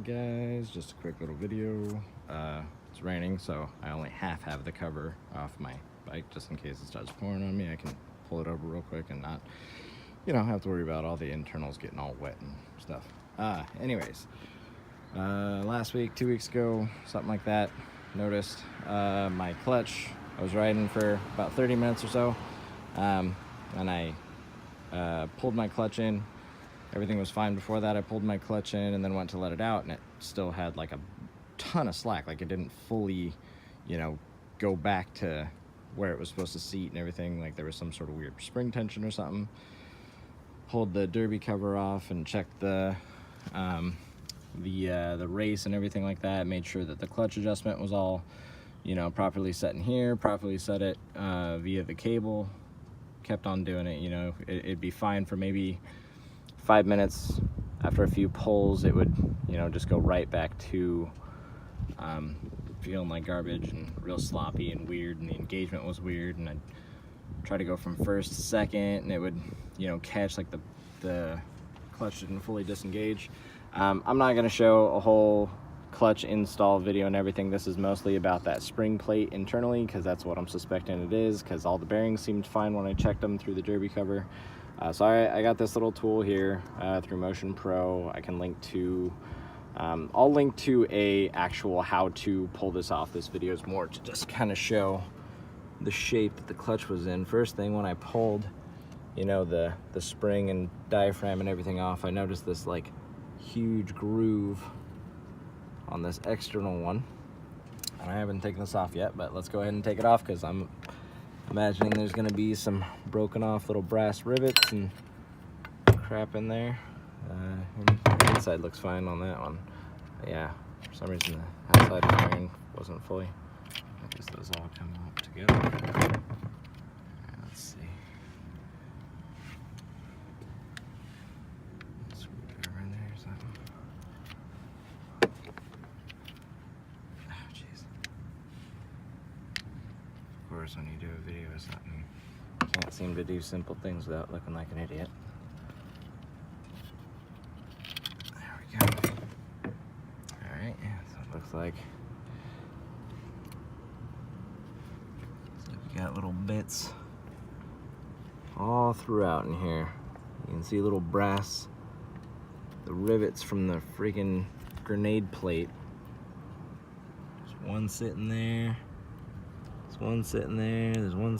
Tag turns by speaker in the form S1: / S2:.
S1: guys, just a quick little video. It's raining, so I only have the cover off my bike just in case it starts pouring on me. I can pull it over real quick and not, have to worry about all the internals getting all wet and stuff. Anyways, last week, 2 weeks ago, something like that, noticed my clutch. I was riding for about 30 minutes or so, and I pulled my clutch in. Everything was fine before that. I pulled my clutch in and then went to let it out, and it still had like a ton of slack. Like it didn't fully, go back to where it was supposed to seat and everything. Like there was some sort of weird spring tension or something. Pulled the derby cover off and checked the race and everything like that. Made sure that the clutch adjustment was all, properly set in here. Properly set it via the cable. Kept on doing it. It'd be fine for maybe 5 minutes. After a few pulls, it would, just go right back to feeling like garbage and real sloppy and weird, and the engagement was weird, and I'd try to go from first to second, and it would, catch like the clutch didn't fully disengage. I'm not gonna show a whole clutch install video and everything. This is mostly about that spring plate internally, because that's what I'm suspecting it is, because all the bearings seemed fine when I checked them through the derby cover. So I got this little tool here through Motion Pro. I can link to, I'll link to a actual how to pull this off. This video is more to just kind of show the shape that the clutch was in. First thing, when I pulled, the spring and diaphragm and everything off, I noticed this like huge groove on this external one. And I haven't taken this off yet, but let's go ahead and take it off, because I'm imagining there's going to be some broken off little brass rivets and crap in there. The inside looks fine on that one. But yeah, for some reason the outside of the bearing wasn't fully. I guess those all come up together. Let's see. Screwdriver in there or something. Oh, jeez. Of course, when you do a video or something, you can't seem to do simple things without looking like an idiot. There we go. Alright, yeah, so it looks like, so we got little bits all throughout in here. You can see little brass, the rivets from the freaking grenade plate. There's one sitting there. There's one sitting there. There's one